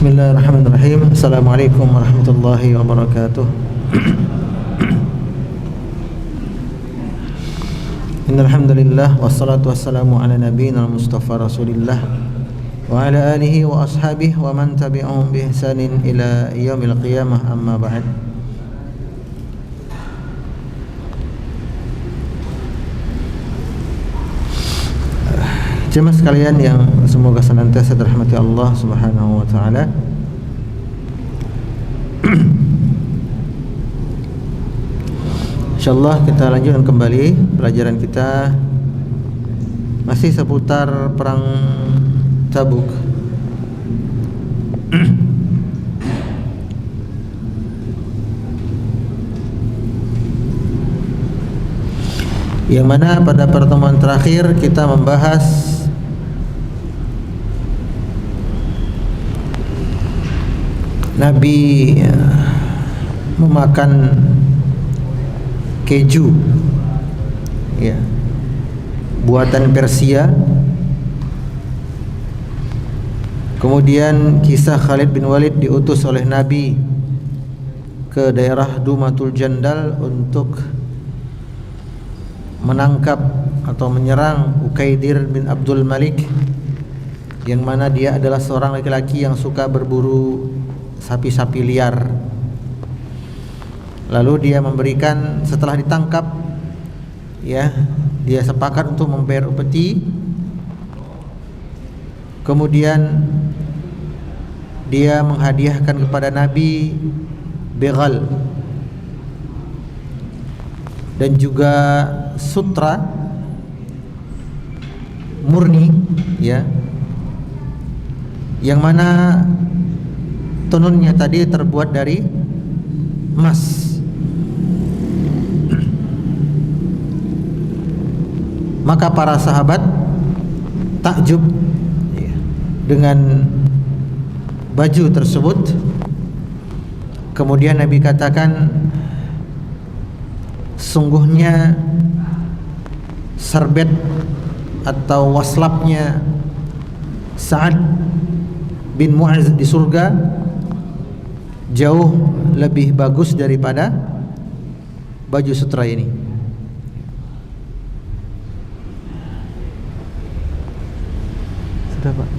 Bismillahirrahmanirrahim. Assalamualaikum warahmatullahi wabarakatuh. Innal hamdalillah wassalatu wassalamu ala nabiyyina Mustafa Rasulillah wa ala alihi wa ashabihi wa man tabi'ahum bi ihsanin ila yaumil qiyamah, amma ba'd. Jemaah sekalian yang semoga senantiasa dirahmati Allah Subhanahu wa taala. Insyaallah kita lanjutkan kembali pelajaran kita masih seputar perang Tabuk. Yang mana pada pertemuan terakhir kita membahas Nabi memakan keju, ya, buatan Persia. Kemudian kisah Khalid bin Walid diutus oleh Nabi ke daerah Dumatul Jandal untuk menangkap atau menyerang Ukaidir bin Abdul Malik, yang mana dia adalah seorang laki-laki yang suka berburu sapi-sapi liar. Lalu dia memberikan, setelah ditangkap, ya, dia sepakat untuk membayar upeti. Kemudian dia menghadiahkan kepada Nabi begal dan juga sutra murni, ya, yang mana tenunnya tadi terbuat dari emas. Maka para sahabat takjub dengan baju tersebut. Kemudian Nabi katakan, sungguhnya serbet atau waslapnya Sa'ad bin Mu'az di surga jauh lebih bagus daripada baju sutra ini. Sudah, Pak.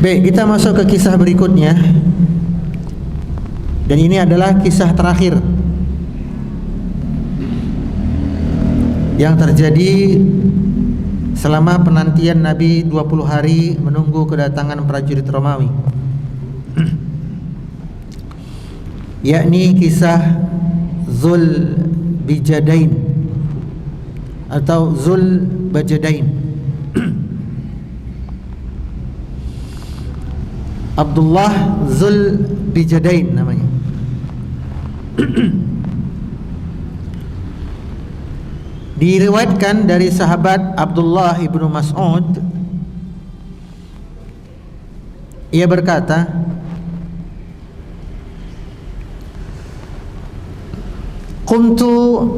Baik, kita masuk ke kisah berikutnya. Dan ini adalah kisah terakhir yang terjadi selama penantian Nabi 20 hari menunggu kedatangan prajurit Romawi. Yakni kisah Zul Bijadain atau Zul Bajadain. Abdullah Zul Bijadain namanya. Diriwayatkan dari sahabat Abdullah ibnu Mas'ud, ia berkata, "Qumtu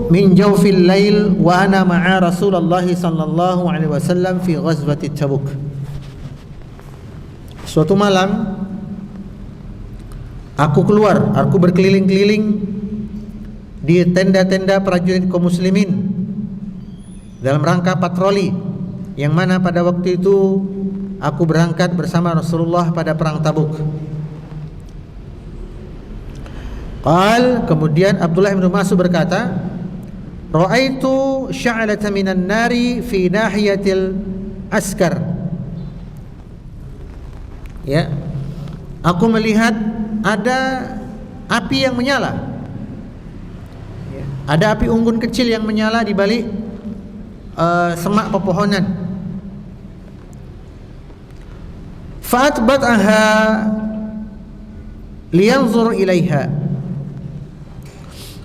min jawfil lail wa ana ma'a Rasulullah sallallahu alaihi wasallam fi ghazwati Tabuk." Suatu malam aku keluar, aku berkeliling-keliling di tenda-tenda prajurit kaum muslimin dalam rangka patroli, yang mana pada waktu itu aku berangkat bersama Rasulullah pada perang Tabuk. Kemudian Abdullah bin Mas'ud berkata, "Ra'aitu sya'latan minan nari fi nahiyatil askar." Ya, aku melihat ada api yang menyala. Ada api unggun kecil yang menyala di balik semak pepohonan. Fa'atbataha liyanzur ilaiha.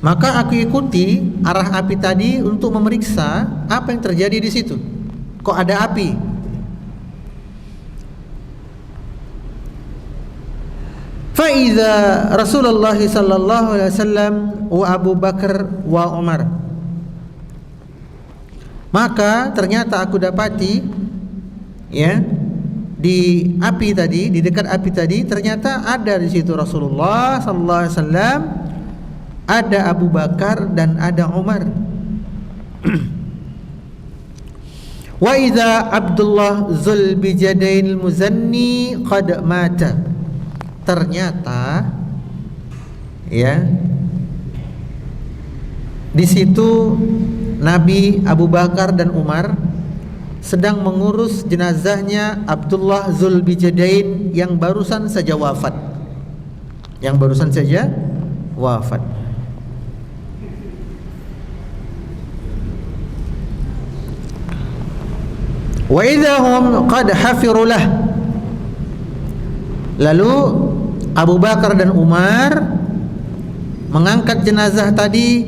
Maka aku ikuti arah api tadi untuk memeriksa apa yang terjadi di situ. Kok ada api? idza Rasulullah sallallahu alaihi wasallam wa Abu Bakar wa Umar. Maka ternyata aku dapati, ya, di api tadi, di dekat api tadi, ternyata ada di situ Rasulullah sallallahu alaihi wasallam, ada Abu Bakar dan ada Umar. Wa idza Abdullah Zulbijadain al-Muzanni qad mata. Ternyata, ya, di situ Nabi Abu Bakar dan Umar sedang mengurus jenazahnya Abdullah Zulbijadain yang barusan saja wafat. Wa idahum qad hafirulah. Lalu Abu Bakar dan Umar mengangkat jenazah tadi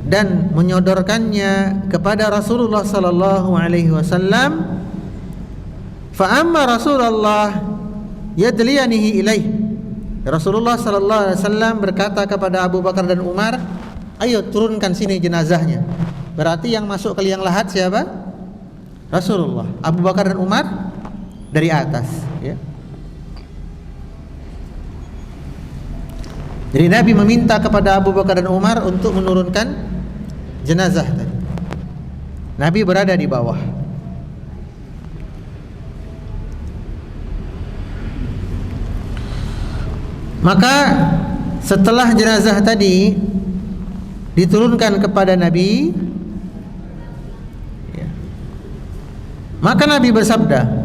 dan menyodorkannya kepada Rasulullah sallallahu alaihi wasallam. Fa amma Rasulullah yadliyanihi ilaih. Rasulullah sallallahu alaihi wasallam berkata kepada Abu Bakar dan Umar, "Ayo turunkan sini jenazahnya." Berarti yang masuk ke liang lahat siapa? Rasulullah. Abu Bakar dan Umar dari atas, ya. Jadi Nabi meminta kepada Abu Bakar dan Umar untuk menurunkan jenazah tadi. Nabi berada di bawah. Maka setelah jenazah tadi diturunkan kepada Nabi, ya, maka Nabi bersabda,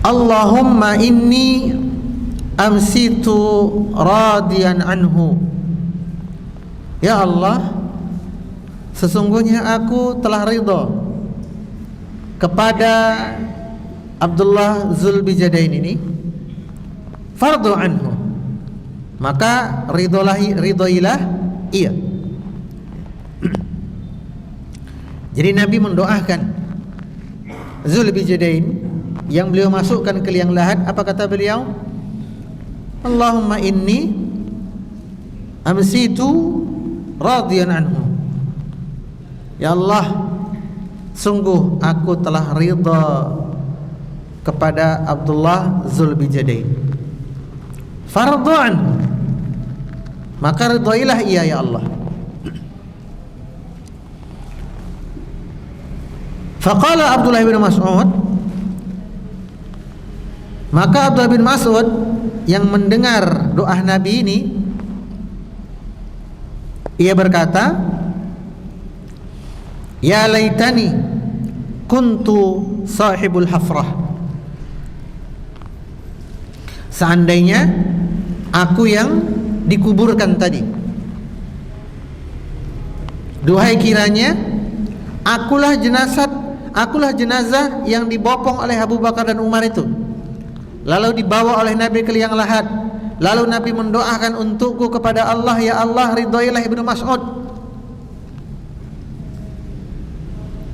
Allahumma inni amsitu radiyan anhu. Ya Allah, sesungguhnya aku telah ridha kepada Abdullah Zulbijadain ini, fardu anhu. Maka ridhoilah ia. Jadi Nabi mendoakan Zulbijadain yang beliau masukkan ke liang lahat. Apa kata beliau? Allahumma inni amsitu radiyan anhu. Ya Allah, sungguh aku telah ridha kepada Abdullah Zulbijadain, fardu anhu. Maka ridhoilah ia ya Allah. Faqala Abdullah bin Mas'ud. Maka Abdullah bin Mas'ud yang mendengar doa Nabi ini, ia berkata, ya laitani kuntu sahibul hafrah. Seandainya aku yang dikuburkan tadi. Duhai kiranya akulah jenazah yang dibopong oleh Abu Bakar dan Umar itu, lalu dibawa oleh Nabi ke liang lahat. Lalu Nabi mendoakan untukku kepada Allah, ya Allah ridhoilah Ibnu Mas'ud.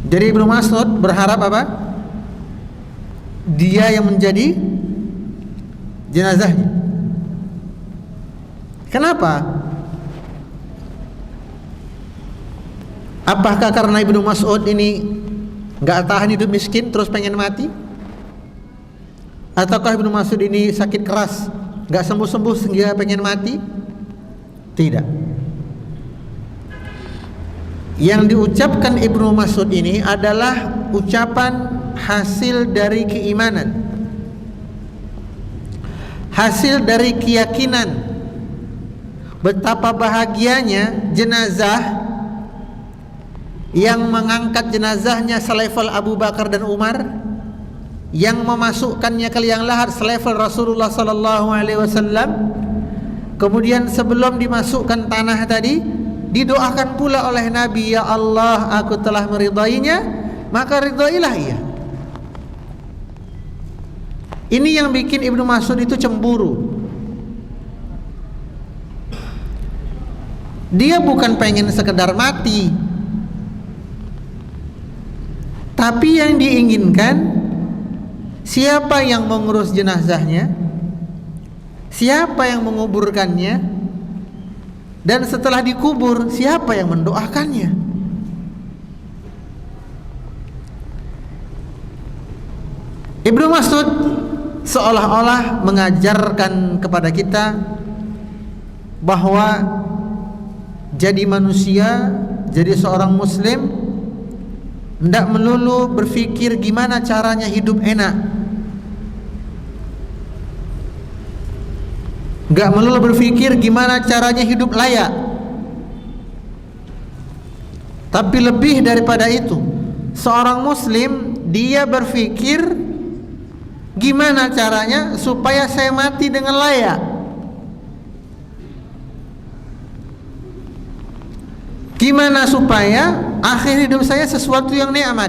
Jadi Ibnu Mas'ud berharap apa? Dia yang menjadi jenazahnya. Kenapa? Apakah karena Ibnu Mas'ud ini gak tahan hidup miskin terus pengen mati? Ataukah Ibnu Mas'ud ini sakit keras, gak sembuh-sembuh sehingga pengen mati? Tidak. Yang diucapkan Ibnu Mas'ud ini adalah ucapan hasil dari keimanan, hasil dari keyakinan betapa bahagianya jenazah yang mengangkat jenazahnya selevel Abu Bakar dan Umar, yang memasukkannya ke liang lahat selevel Rasulullah sallallahu alaihi wasallam. Kemudian sebelum dimasukkan tanah tadi, didoakan pula oleh Nabi, ya Allah aku telah meridainya, maka ridailah ia. Ini yang bikin Ibnu Mas'ud itu cemburu. Dia bukan pengen sekedar mati, tapi yang diinginkan Siapa yang mengurus jenazahnya? Siapa yang menguburkannya? Dan setelah dikubur, siapa yang mendoakannya? Ibnu Mas'ud seolah-olah mengajarkan kepada kita bahwa jadi manusia, jadi seorang muslim, tidak melulu berpikir gimana caranya hidup enak, nggak melulu berpikir gimana caranya hidup layak, tapi lebih daripada itu, seorang muslim dia berpikir gimana caranya supaya saya mati dengan layak. Gimana supaya akhir hidup saya sesuatu yang nikmat?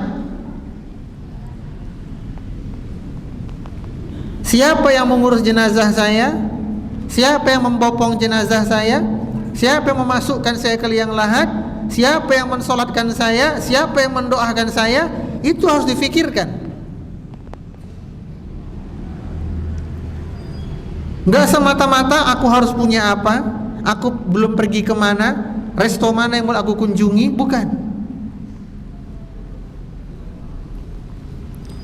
Siapa yang mengurus jenazah saya? Siapa yang membopong jenazah saya? Siapa yang memasukkan saya ke liang lahat? Siapa yang mensolatkan saya? Siapa yang mendoakan saya? Itu harus difikirkan. Enggak semata-mata aku harus punya apa, aku belum pergi kemana, resto mana yang mau aku kunjungi, bukan.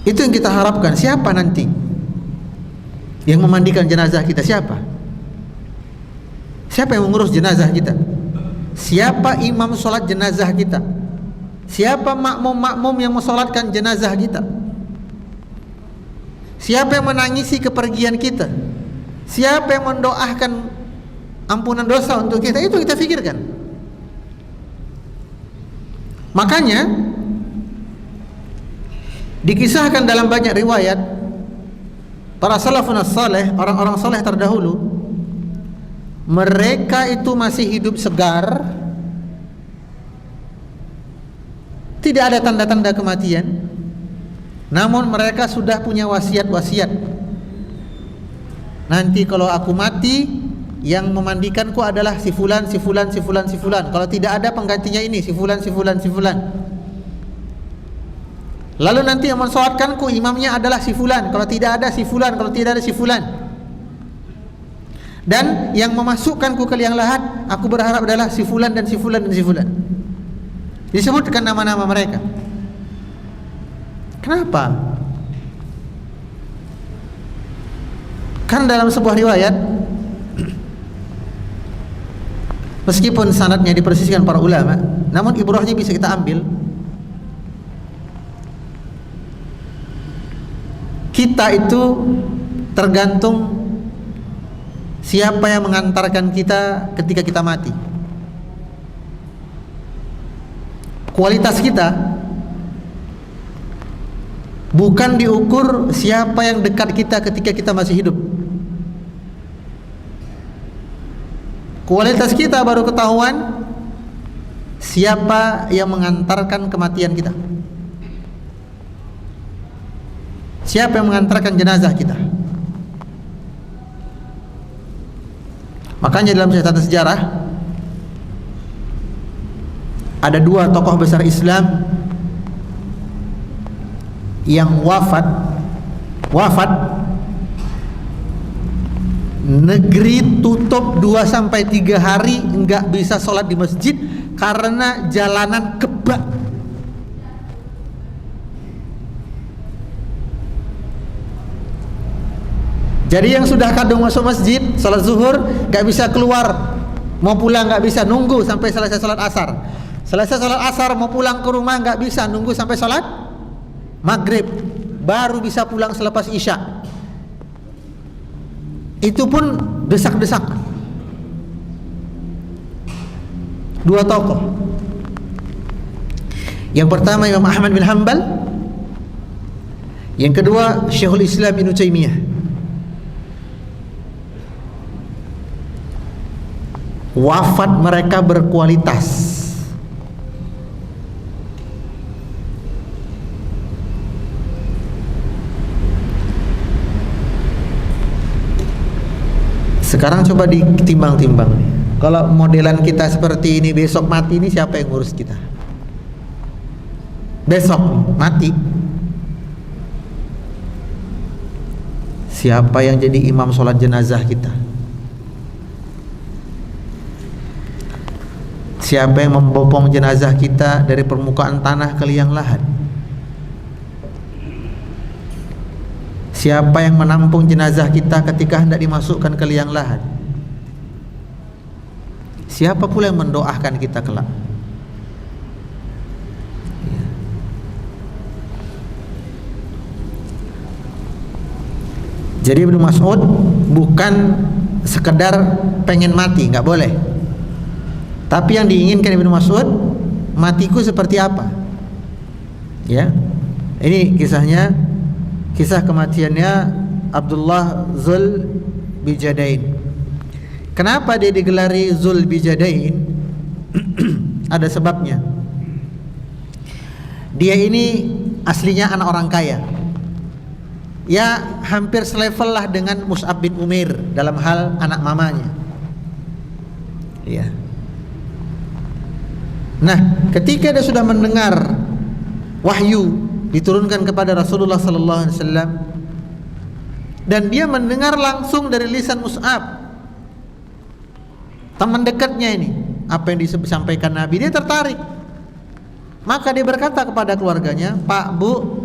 Itu yang kita harapkan. Siapa nanti yang memandikan jenazah kita? Siapa? Siapa yang mengurus jenazah kita? Siapa imam sholat jenazah kita? Siapa makmum-makmum yang mensolatkan jenazah kita? Siapa yang menangisi kepergian kita? Siapa yang mendoakan ampunan dosa untuk kita? Itu kita pikirkan. Makanya dikisahkan dalam banyak riwayat para salafun as-saleh, orang-orang saleh terdahulu, mereka itu masih hidup segar, tidak ada tanda-tanda kematian, namun mereka sudah punya wasiat-wasiat. Nanti kalau aku mati, yang memandikanku adalah si fulan, si fulan, si fulan, si fulan. Kalau tidak ada penggantinya ini, si fulan, si fulan, si fulan. Lalu nanti yang mensolatkanku, imamnya adalah si fulan. Kalau tidak ada si fulan, kalau tidak ada si fulan. Dan yang memasukkanku ke liang lahat, aku berharap adalah si fulan dan si fulan dan si fulan. Disebutkan nama-nama mereka. Kenapa? Kan dalam sebuah riwayat, meskipun sanadnya dipersisihkan para ulama, namun ibrahnya bisa kita ambil. Kita itu tergantung siapa yang mengantarkan kita ketika kita mati. Kualitas kita bukan diukur siapa yang dekat kita ketika kita masih hidup. Kualitas kita baru ketahuan siapa yang mengantarkan kematian kita, siapa yang mengantarkan jenazah kita. Makanya dalam catatan sejarah ada dua tokoh besar Islam yang wafat negeri tutup 2-3 hari, enggak bisa sholat di masjid karena jalanan kebak. Jadi yang sudah kadung masuk masjid sholat zuhur enggak bisa keluar, mau pulang enggak bisa, nunggu sampai selesai sholat asar. Selesai sholat asar mau pulang ke rumah enggak bisa, nunggu sampai sholat maghrib, baru bisa pulang selepas isya. Itu pun desak-desak. Dua tokoh. Yang pertama Imam Ahmad bin Hanbal, yang kedua Syekhul Islam Ibnu Taimiyah. Wafat mereka berkualitas. Sekarang coba ditimbang-timbang nih. Kalau modelan kita seperti ini, besok mati, ini siapa yang ngurus kita? Besok mati. Siapa yang jadi imam sholat jenazah kita? Siapa yang membopong jenazah kita dari permukaan tanah ke liang lahat? Siapa yang menampung jenazah kita ketika hendak dimasukkan ke liang lahat? Siapa pula yang mendoakan kita kelak? Jadi Ibnu Mas'ud bukan sekedar pengen mati, nggak boleh. Tapi yang diinginkan Ibnu Mas'ud, matiku seperti apa? Ya, ini kisahnya, kisah kematiannya Abdullah Zul Bijadain. Kenapa dia digelari Zul Bijadain? Ada sebabnya. Dia ini aslinya anak orang kaya. Ya hampir selevel lah dengan Mus'ab bin Umair dalam hal anak mamanya. Ya. Nah, ketika dia sudah mendengar wahyu diturunkan kepada Rasulullah sallallahu alaihi wasallam dan dia mendengar langsung dari lisan Mus'ab, teman dekatnya ini, apa yang disampaikan Nabi, dia tertarik. Maka dia berkata kepada keluarganya, "Pak, Bu,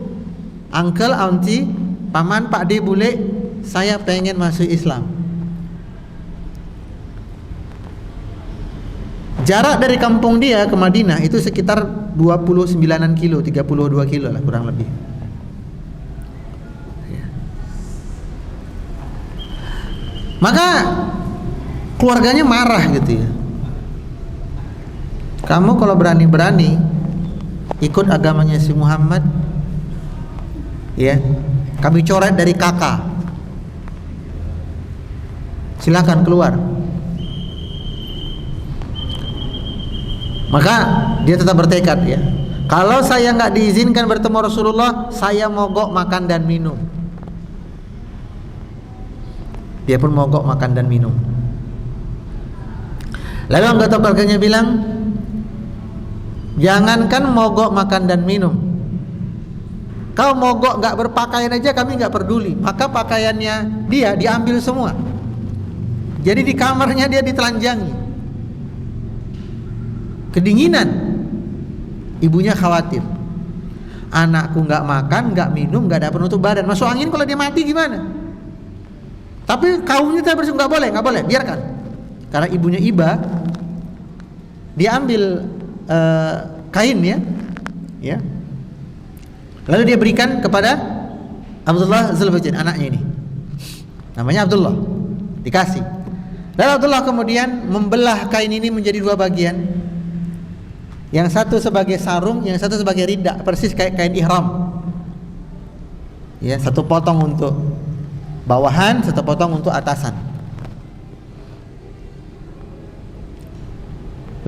uncle, auntie, paman, Pak D, bule, saya pengen masuk Islam." Jarak dari kampung dia ke Madinah itu sekitar 29 kilo, 32 kilo lah kurang lebih. Maka keluarganya marah gitu ya. Kamu kalau berani-berani ikut agamanya si Muhammad, ya, kami coret dari kakak. Silakan keluar. Maka dia tetap bertekad, ya. Kalau saya nggak diizinkan bertemu Rasulullah, saya mogok makan dan minum. Dia pun mogok makan dan minum. Lalu anggota keluarganya bilang, jangankan mogok makan dan minum, kau mogok nggak berpakaian aja kami nggak peduli. Maka pakaiannya dia diambil semua. Jadi di kamarnya dia ditelanjangi. Kedinginan. Ibunya khawatir. Anakku nggak makan, nggak minum, nggak ada penutup badan. Masuk angin kalau dia mati gimana? Tapi kaumnya tidak bersih, nggak boleh, biarkan. Karena ibunya iba, dia ambil kain ya. Lalu dia berikan kepada Abdullah Zulbajin, anaknya ini. Namanya Abdullah. Dikasih. Lalu Abdullah kemudian membelah kain ini menjadi dua bagian. Yang satu sebagai sarung, yang satu sebagai ridha, persis kayak kain ihram. Ya, satu potong untuk bawahan, satu potong untuk atasan.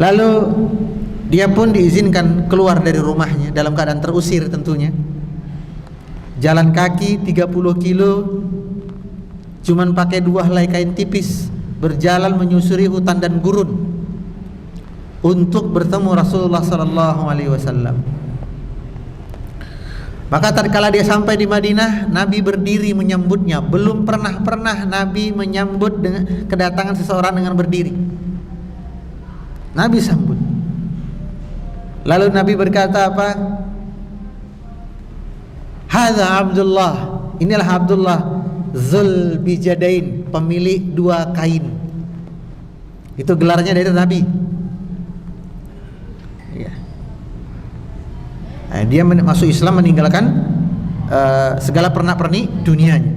Lalu dia pun diizinkan keluar dari rumahnya dalam keadaan terusir tentunya. Jalan kaki 30 kilo, cuman pakai 2 helai kain tipis, berjalan menyusuri hutan dan gurun untuk bertemu Rasulullah sallallahu alaihi wasallam. Maka tatkala dia sampai di Madinah, Nabi berdiri menyambutnya. Belum pernah Nabi menyambut dengan kedatangan seseorang dengan berdiri. Nabi sambut. Lalu Nabi berkata apa? Hadza Abdullah. Inilah Abdullah Zul Bijadain, pemilik 2 kain. Itu gelarnya dari Nabi. Ya. Nah, dia masuk Islam meninggalkan segala pernak-pernik dunianya.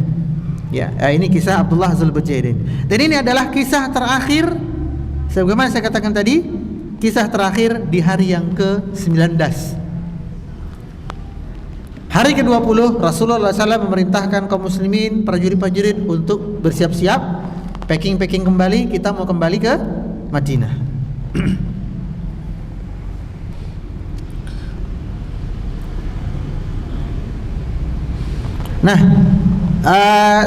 Ya, ini kisah Abdullah Zul Bijadain. Dan ini adalah kisah terakhir, sebagaimana saya katakan tadi, kisah terakhir di hari yang ke-19. Hari ke-20 Rasulullah SAW memerintahkan kaum muslimin, prajurit-prajurit untuk bersiap-siap, packing kembali. Kita mau kembali ke Madinah. Nah,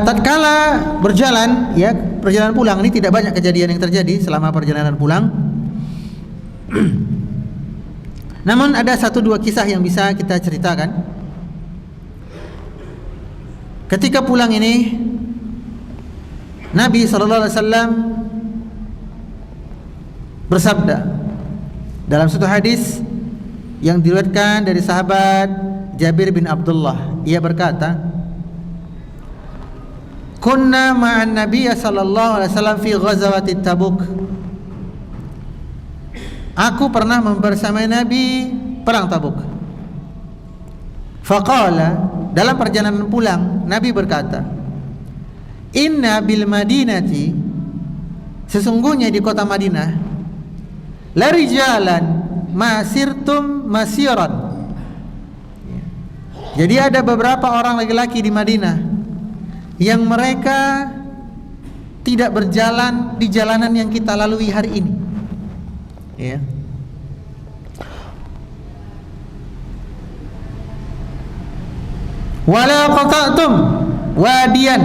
tatkala berjalan, ya, perjalanan pulang ini tidak banyak kejadian yang terjadi selama perjalanan pulang. Namun ada 1-2 kisah yang bisa kita ceritakan. Ketika pulang ini, Nabi SAW bersabda dalam satu hadis yang diriwayatkan dari sahabat Jabir bin Abdullah, ia berkata, "Kunna ma'an Nabiy sallallahu alaihi wasallam fi ghazawati Tabuk." Aku pernah membersamai Nabi perang Tabuk. Faqala, dalam perjalanan pulang Nabi berkata, "Inna bil Madinati," sesungguhnya di kota Madinah, "la rijalan masirtum masiran." Jadi ada beberapa orang laki-laki di Madinah yang mereka tidak berjalan di jalanan yang kita lalui hari ini. Ya. Wala qata'tum wadiyan,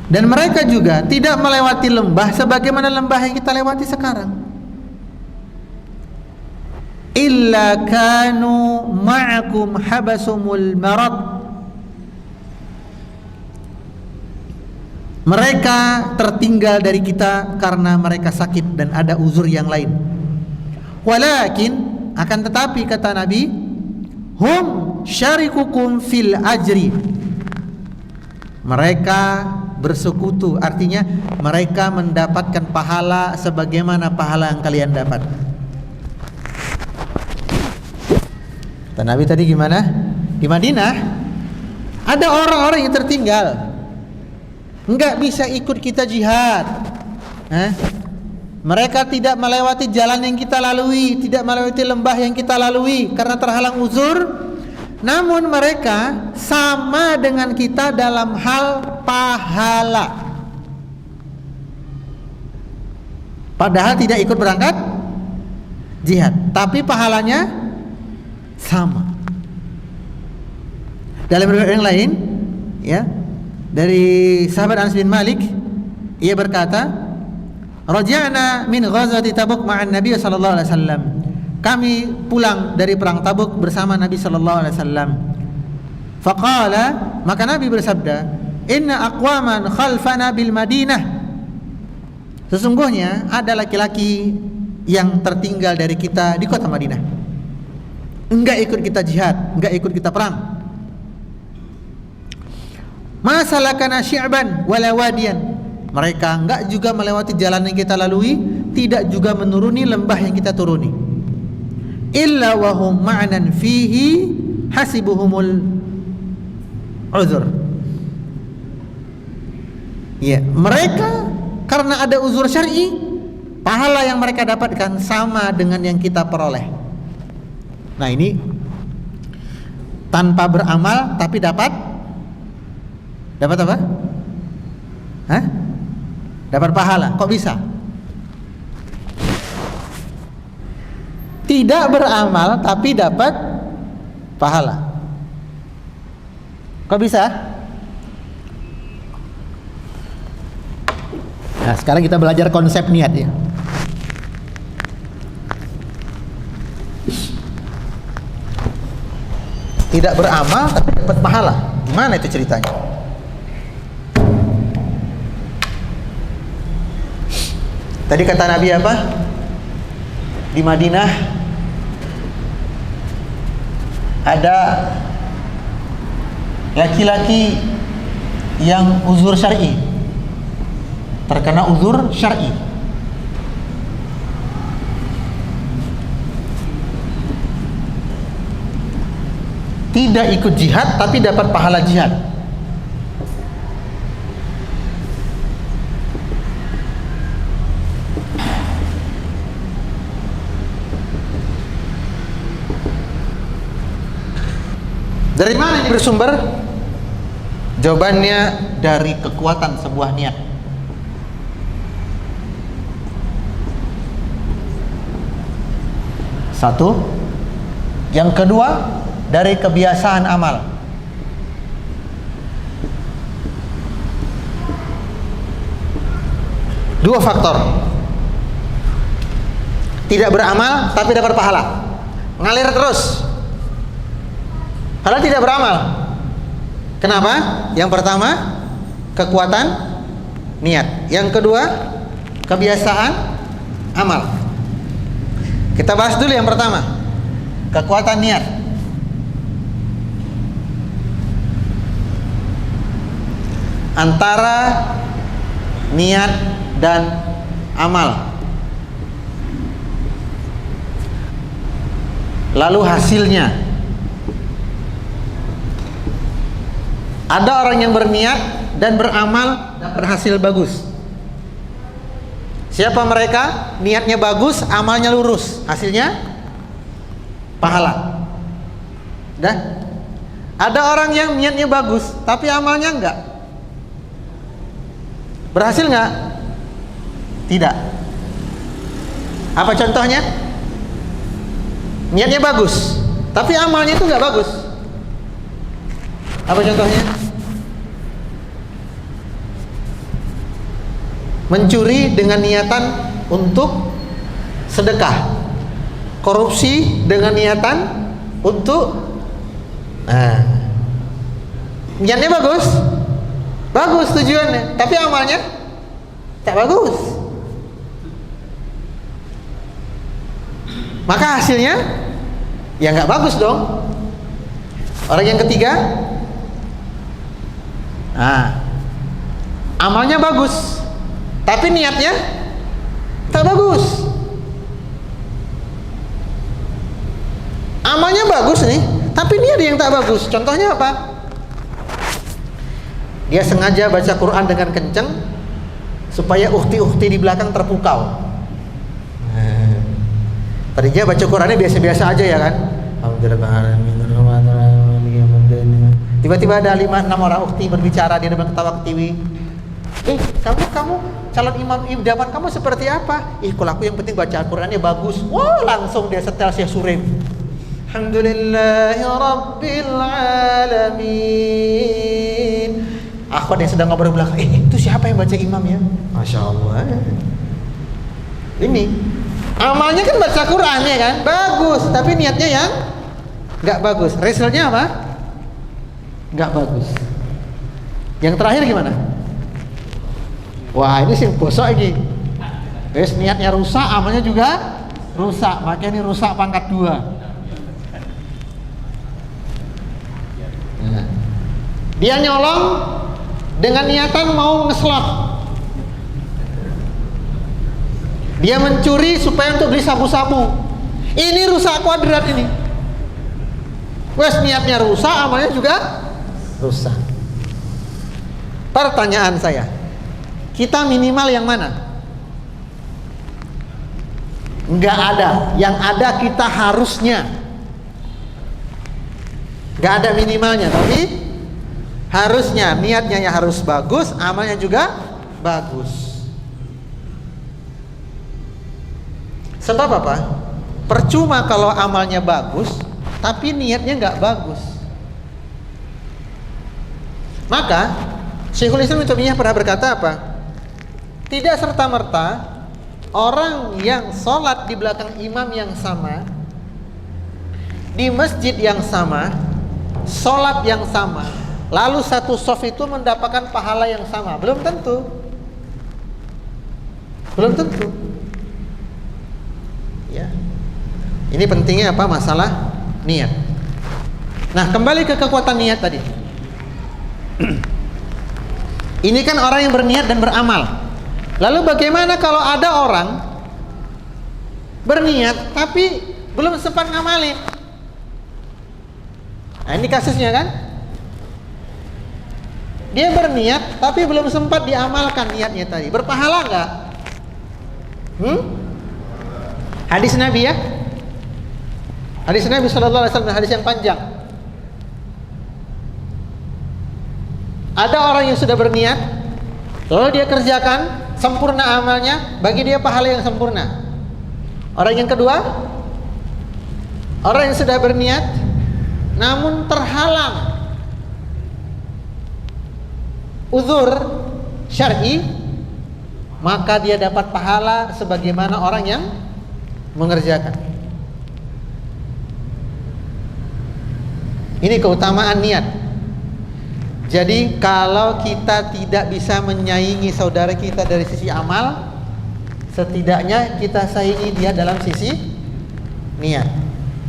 dan mereka juga tidak melewati lembah sebagaimana lembah yang kita lewati sekarang. Illa kanu ma'akum habasumul marad, mereka tertinggal dari kita karena mereka sakit dan ada uzur yang lain. Walakin, akan tetapi kata Nabi, hum syarikukum fil ajri, mereka bersekutu, artinya mereka mendapatkan pahala sebagaimana pahala yang kalian dapat. Kata Nabi tadi gimana? Di Madinah ada orang-orang yang tertinggal, enggak bisa ikut kita jihad. Mereka tidak melewati jalan yang kita lalui, tidak melewati lembah yang kita lalui karena terhalang uzur. Namun mereka sama dengan kita dalam hal pahala, padahal tidak ikut berangkat jihad, tapi pahalanya sama. Dalam riwayat yang lain, ya, dari sahabat Anas bin Malik, ia berkata, "Raja'na min ghazwati Tabuk ma'an Nabi sallallahu alaihi wasallam." Kami pulang dari perang Tabuk bersama Nabi sallallahu alaihi wasallam. Faqala, maka Nabi bersabda, "Inna aqwaman khalfana bil Madinah." Sesungguhnya ada laki-laki yang tertinggal dari kita di kota Madinah, enggak ikut kita jihad, enggak ikut kita perang. Ma salakana syi'ban wala wadiyan, mereka enggak juga melewati jalan yang kita lalui, tidak juga menuruni lembah yang kita turuni. Illa wahum ma'nan fihi hasibuhumul uzur. Ya, mereka karena ada uzur syar'i, pahala yang mereka dapatkan sama dengan yang kita peroleh. Nah, ini tanpa beramal tapi dapat apa? Dapat pahala. Kok bisa? Tidak beramal tapi dapat pahala. Kok bisa? Nah, sekarang kita belajar konsep niat ya. Tidak beramal tapi dapat pahala. Gimana itu ceritanya? Tadi kata Nabi apa? Di Madinah ada laki-laki yang uzur syar'i, terkena uzur syar'i. Tidak ikut jihad tapi dapat pahala jihad. Dari mana ini bersumber? Jawabannya dari kekuatan sebuah niat. Satu. Yang kedua, dari kebiasaan amal. Dua faktor. Tidak beramal tapi dapat pahala, ngalir terus. Padahal tidak beramal. Kenapa? Yang pertama, kekuatan niat. Yang kedua, kebiasaan amal. Kita bahas dulu yang pertama, kekuatan niat. Antara niat dan amal. Lalu hasilnya. Ada orang yang berniat dan beramal dan berhasil bagus. Siapa mereka? Niatnya bagus, amalnya lurus, hasilnya pahala. Dah. Ada orang yang niatnya bagus tapi amalnya enggak. Berhasil enggak? Tidak. Apa contohnya? Niatnya bagus tapi amalnya itu enggak bagus. Apa contohnya? Mencuri dengan niatan untuk sedekah, korupsi dengan niatan untuk niatnya bagus, bagus tujuannya, tapi amalnya tak bagus. Maka hasilnya ya nggak bagus dong. Orang yang ketiga, amalnya bagus tapi niatnya tak bagus. Amalnya bagus nih, tapi niat yang tak bagus. Contohnya apa? Dia sengaja baca Quran dengan kencang supaya ukhti-ukhti di belakang terpukau. Tadinya baca Qurannya biasa-biasa aja ya kan. Tiba-tiba ada 5-6 orang ukhti berbicara di depan ketawa ketiwi. Kamu calon imam idaman kamu seperti apa? Kalau aku yang penting baca Al-Qur'annya bagus. Wah, langsung dia setel Syekh Surim. Alhamdulillahi rabbil alamin. Akhwat yang sedang ngobrol belakang, itu siapa yang baca imam ya? Masya Allah. Ini amalnya kan baca Quran ya kan? Bagus, tapi niatnya yang nggak bagus. Resultnya apa? Nggak bagus. Yang terakhir gimana? Wah, ini sih bosok lagi. Wes niatnya rusak, amalnya juga rusak. Makanya ini rusak pangkat 2. Dia nyolong dengan niatan mau ngeslot. Dia mencuri supaya untuk beli sabu-sabu. Ini rusak kuadrat ini. Wes niatnya rusak, amalnya juga rusak. Pertanyaan saya, kita minimal yang mana? Enggak ada. Yang ada kita harusnya. Enggak ada minimalnya, tapi harusnya niatnya yang harus bagus, amalnya juga bagus. Sebab apa? Percuma kalau amalnya bagus tapi niatnya nggak bagus. Maka Syekhul Islam Ibnu Taimiyah pernah berkata apa? Tidak serta-merta orang yang sholat di belakang imam yang sama, di masjid yang sama, sholat yang sama, lalu satu shaf itu mendapatkan pahala yang sama. Belum tentu. Belum tentu. Ya. Ini pentingnya apa? Masalah niat. Nah, kembali ke kekuatan niat tadi. Ini kan orang yang berniat dan beramal. Lalu bagaimana kalau ada orang berniat tapi belum sempat ngamalin? Nah, ini kasusnya kan? Dia berniat tapi belum sempat diamalkan niatnya tadi. Berpahala enggak? Hadis Nabi ya. Hadis Nabi sallallahu alaihi wasallam, hadis yang panjang. Ada orang yang sudah berniat, lalu dia kerjakan sempurna amalnya, bagi dia pahala yang sempurna. Orang yang kedua, orang yang sudah berniat namun terhalang uzur syar'i, maka dia dapat pahala sebagaimana orang yang mengerjakan. Ini keutamaan niat. Jadi kalau kita tidak bisa menyaingi saudara kita dari sisi amal, setidaknya kita saingi dia dalam sisi niat.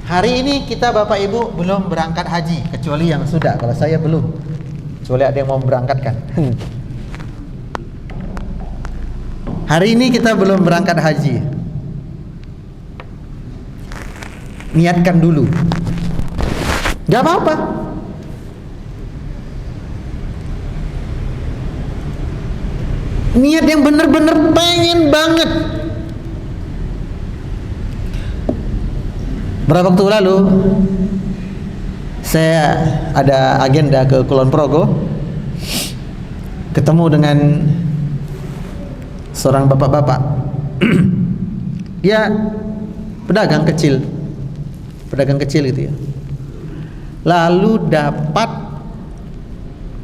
Hari ini kita Bapak Ibu belum berangkat haji, kecuali yang sudah. Kalau saya belum, kecuali ada yang mau berangkatkan. Hari ini kita belum berangkat haji. Niatkan dulu. Gak apa-apa. Niat yang benar-benar pengen banget. Berapa waktu lalu saya ada agenda ke Kulon Progo, ketemu dengan seorang bapak-bapak. Dia pedagang kecil gitu ya. Lalu dapat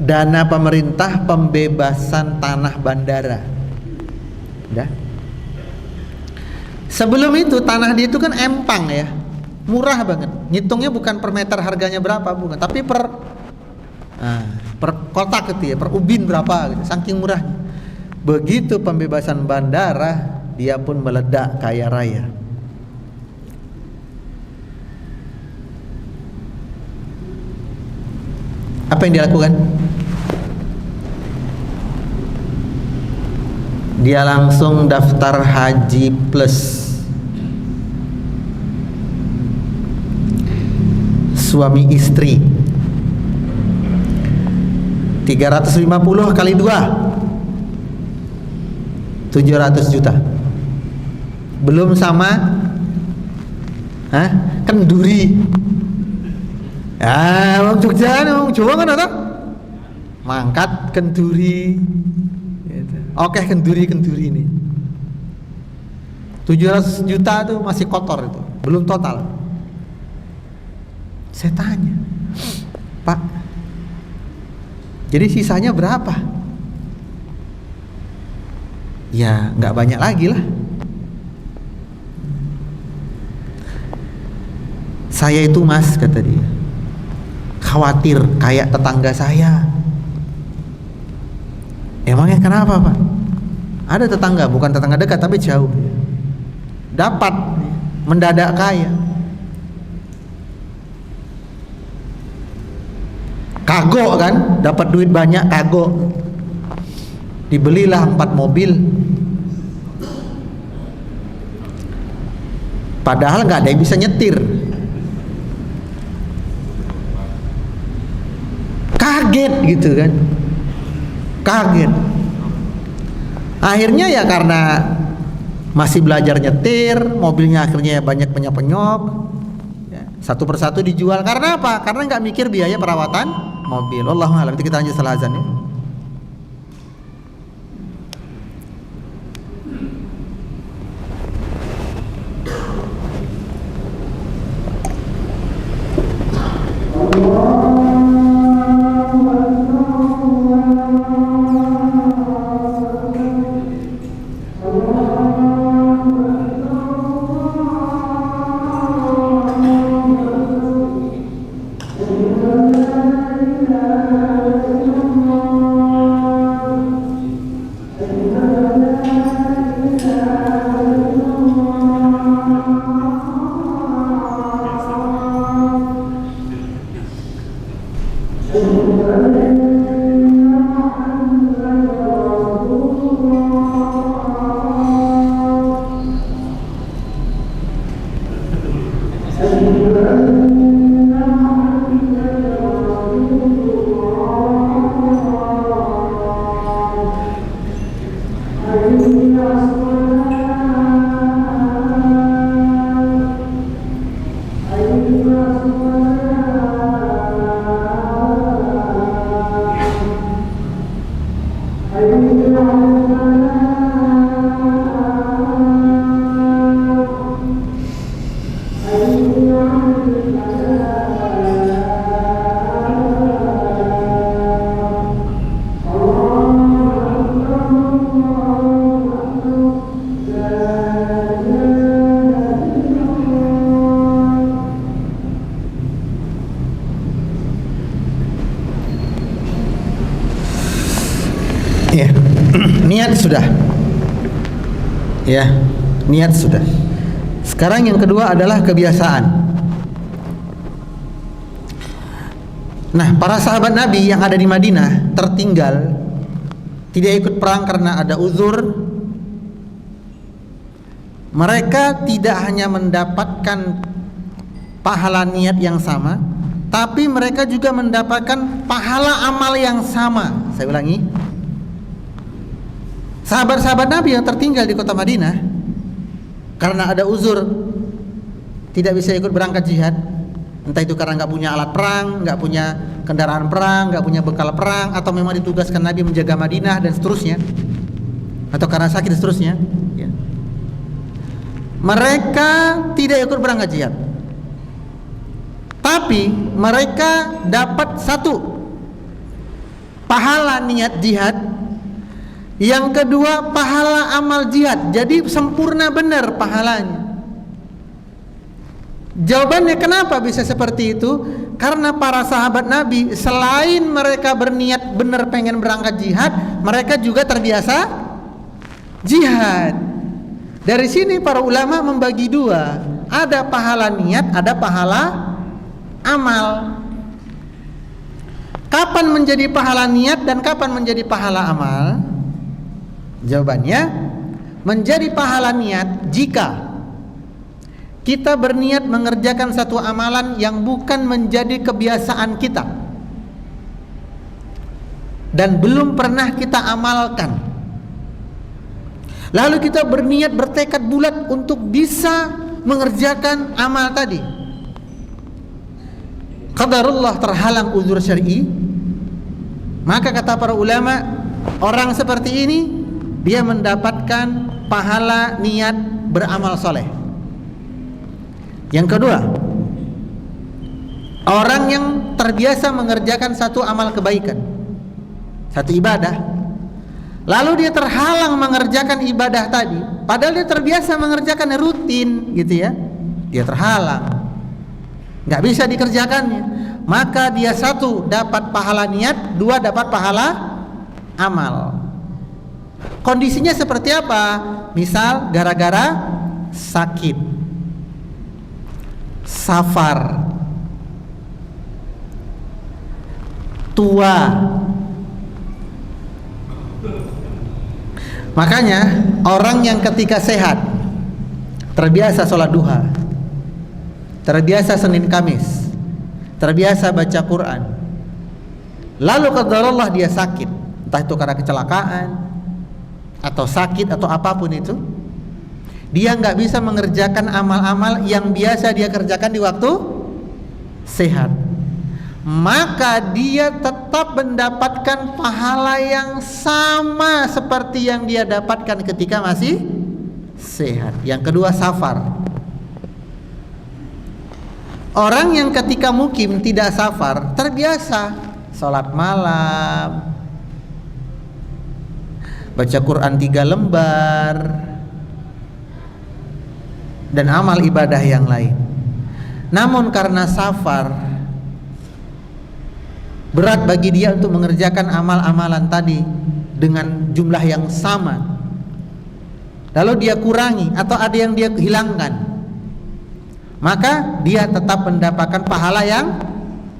dana pemerintah pembebasan tanah bandara. Udah. Sebelum itu tanah dia itu kan empang ya, murah banget. Ngitungnya bukan per meter harganya berapa, bukan, tapi per kotak gitu ya, per ubin berapa gitu, saking murahnya. Begitu pembebasan bandara, dia pun meledak kaya raya. Apa yang dia lakukan? Dia langsung daftar haji plus. Suami istri 350 kali 2 700 juta. Belum sama kenduri. Wong Jogja, wong Jawa kan ada mangkat kenduri gitu. Oke, kenduri ini 700 juta tuh masih kotor, itu belum total. Saya tanya, Pak, jadi sisanya berapa? Ya nggak banyak lagi lah. Saya itu Mas, kata dia, khawatir kayak tetangga saya. Emangnya kenapa Pak? Ada tetangga, bukan tetangga dekat tapi jauh, dapat mendadak kaya. Kagok kan, dapat duit banyak, kagok. Dibelilah 4 mobil. Padahal nggak ada yang bisa nyetir. Kaget gitu kan, kaget. Akhirnya ya karena masih belajar nyetir, mobilnya akhirnya banyak penyok-penyok ya, satu persatu dijual. Karena apa? Karena nggak mikir biaya perawatan mobil. Wallahu a'lam. Kita lanjut setelah azan ya. Ya, niat sudah. Ya, niat sudah. Sekarang yang kedua adalah kebiasaan. Nah, para sahabat Nabi yang ada di Madinah tertinggal, tidak ikut perang karena ada uzur. Mereka tidak hanya mendapatkan pahala niat yang sama, tapi mereka juga mendapatkan pahala amal yang sama. Saya ulangi, sahabat-sahabat Nabi yang tertinggal di kota Madinah karena ada uzur tidak bisa ikut berangkat jihad, entah itu karena nggak punya alat perang, nggak punya kendaraan perang, nggak punya bekal perang, atau memang ditugaskan Nabi menjaga Madinah dan seterusnya, atau karena sakit dan seterusnya, ya. Mereka tidak ikut berangkat jihad, tapi mereka dapat satu, pahala niat jihad. Yang kedua, pahala amal jihad. Jadi sempurna benar pahalanya. Jawabannya kenapa bisa seperti itu? Karena para sahabat Nabi selain mereka berniat benar pengen berangkat jihad, mereka juga terbiasa jihad. Dari sini para ulama membagi dua, ada pahala niat, ada pahala amal. Kapan menjadi pahala niat dan kapan menjadi pahala amal? Jawabannya, menjadi pahala niat jika kita berniat mengerjakan satu amalan yang bukan menjadi kebiasaan kita dan belum pernah kita amalkan. Lalu kita berniat bertekad bulat untuk bisa mengerjakan amal tadi. Qadarullah terhalang uzur syar'i, maka kata para ulama, orang seperti ini dia mendapatkan pahala niat beramal soleh. Yang kedua, orang yang terbiasa mengerjakan satu amal kebaikan, satu ibadah, lalu dia terhalang mengerjakan ibadah tadi, padahal dia terbiasa mengerjakan rutin gitu ya, dia terhalang, nggak bisa dikerjakannya, maka dia satu dapat pahala niat, dua dapat pahala amal. Kondisinya seperti apa? Misal gara-gara sakit, safar, tua. Makanya orang yang ketika sehat terbiasa sholat duha, terbiasa Senin Kamis, terbiasa baca Quran, lalu qadarullah dia sakit, entah itu karena kecelakaan atau sakit atau apapun itu, dia nggak bisa mengerjakan amal-amal yang biasa dia kerjakan di waktu sehat, maka dia tetap mendapatkan pahala yang sama seperti yang dia dapatkan ketika masih sehat. Yang kedua, safar. Orang yang ketika mukim tidak safar terbiasa sholat malam, baca Quran 3 lembar, dan amal ibadah yang lain. Namun karena safar, berat bagi dia untuk mengerjakan amal-amalan tadi dengan jumlah yang sama, lalu dia kurangi atau ada yang dia hilangkan, maka dia tetap mendapatkan pahala yang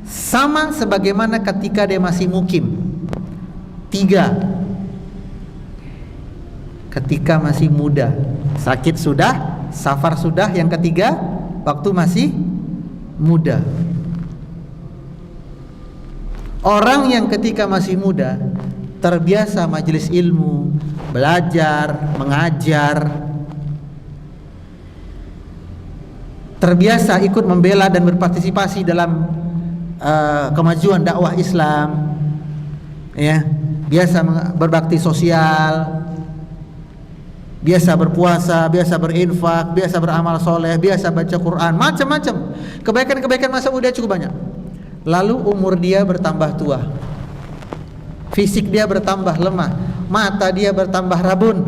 sama sebagaimana ketika dia masih mukim. 3, ketika masih muda, sakit sudah, safar sudah. Yang ketiga, waktu masih muda. Orang yang ketika masih muda terbiasa majelis ilmu, belajar, mengajar, terbiasa ikut membela dan berpartisipasi dalam kemajuan dakwah Islam, ya, biasa berbakti sosial, biasa berpuasa, biasa berinfak, biasa beramal soleh, biasa baca Quran, macam-macam kebaikan-kebaikan masa muda cukup banyak. Lalu umur dia bertambah tua, fisik dia bertambah lemah, mata dia bertambah rabun,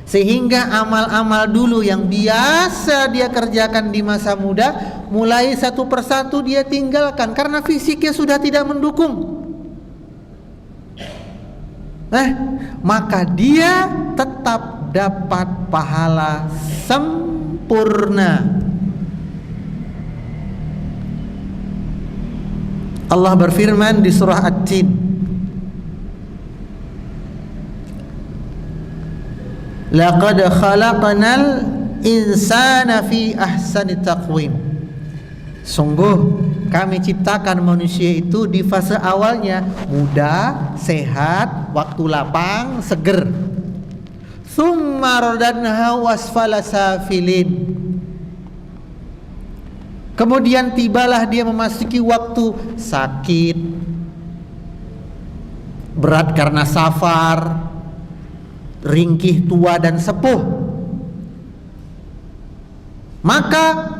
sehingga amal-amal dulu yang biasa dia kerjakan di masa muda mulai satu persatu dia tinggalkan karena fisiknya sudah tidak mendukung. maka dia tetap dapat pahala sempurna. Allah berfirman di surah At-Tin, laqad khalaqnal insana fi ahsani taqwim. Sungguh kami ciptakan manusia itu di fase awalnya muda, sehat, waktu lapang, seger. Tsumma radadnahu asfala safilin. Kemudian tibalah dia memasuki waktu sakit, berat karena safar, ringkih, tua dan sepuh. Maka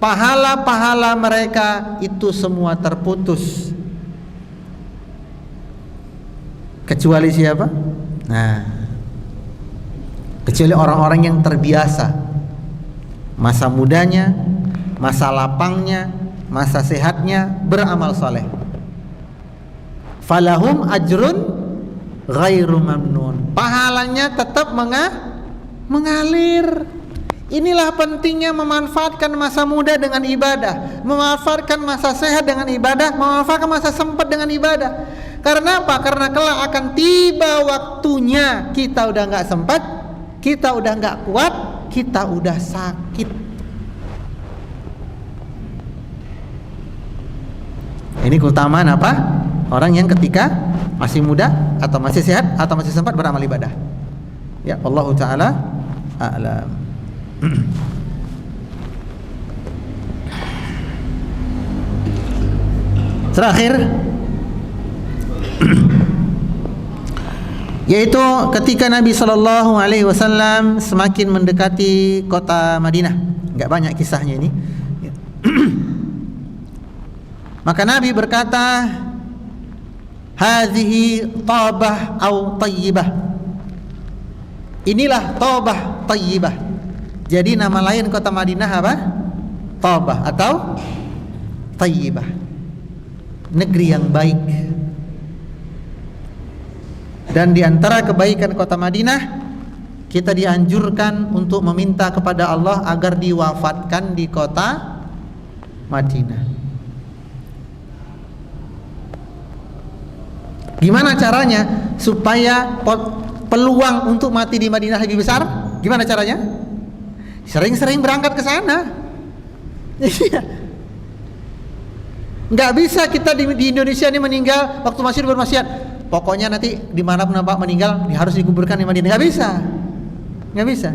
pahala-pahala mereka itu semua terputus. Kecuali siapa? Kecuali orang-orang yang terbiasa masa mudanya, masa lapangnya, masa sehatnya beramal soleh. Falahum ajrun ghairu mamnun. Pahalanya tetap mengalir. Inilah pentingnya memanfaatkan masa muda dengan ibadah, memanfaatkan masa sehat dengan ibadah, memanfaatkan masa sempat dengan ibadah. Karena apa? Karena kelak akan tiba waktunya kita udah nggak sempat, kita udah nggak kuat, kita udah sakit. Ini keutamaan apa? Orang yang ketika masih muda atau masih sehat atau masih sempat beramal ibadah. Ya, Allah Ta'ala a'lam. Terakhir yaitu ketika Nabi SAW semakin mendekati kota Madinah. Enggak banyak kisahnya ini. Maka Nabi berkata, hadhihi tabah au tayyibah. Inilah tabah tayyibah. Jadi nama lain kota Madinah apa? Tabah atau tayyibah, negeri yang baik. Dan di antara kebaikan kota Madinah, kita dianjurkan untuk meminta kepada Allah agar diwafatkan di kota Madinah. Gimana caranya supaya peluang untuk mati di Madinah lebih besar? Gimana caranya? Sering-sering berangkat ke sana. Nggak bisa kita di Indonesia ini meninggal waktu masih bermaksiat. Pokoknya nanti dimanapun Bapak meninggal harus dikuburkan di Madinah. Nggak bisa. Nggak bisa.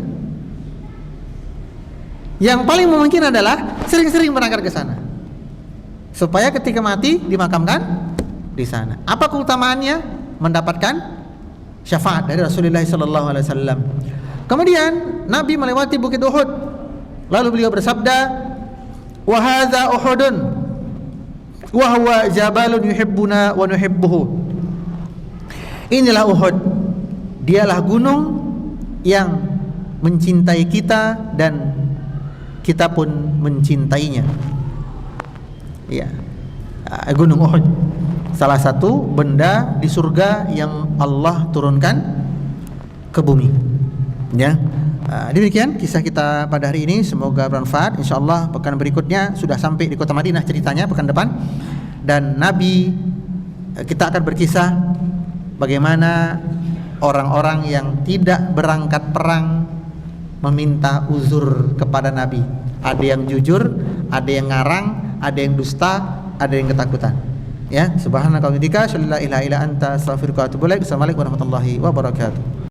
Yang paling mungkin adalah sering-sering berangkat ke sana, supaya ketika mati dimakamkan di sana. Apa keutamaannya? Mendapatkan syafaat dari Rasulullah SAW. Kemudian Nabi melewati Bukit Uhud, lalu beliau bersabda, wa hadza Uhudun wa huwa jabalun yuhibbuna wa nuhibbuhu. Inilah Uhud, dialah gunung yang mencintai kita dan kita pun mencintainya. Ya, Gunung Uhud, salah satu benda di surga yang Allah turunkan ke bumi. Ya, demikian kisah kita pada hari ini. Semoga bermanfaat. InsyaAllah pekan berikutnya sudah sampai di kota Madinah ceritanya pekan depan. Dan Nabi, kita akan berkisah bagaimana orang-orang yang tidak berangkat perang meminta uzur kepada Nabi. Ada yang jujur, ada yang ngarang, ada yang dusta, ada yang ketakutan. Ya, subhanaka wa bihamdika, asyhadu an la ilaha illa anta, astaghfiruka wa atubu ilaik. Assalamualaikum warahmatullahi wabarakatuh.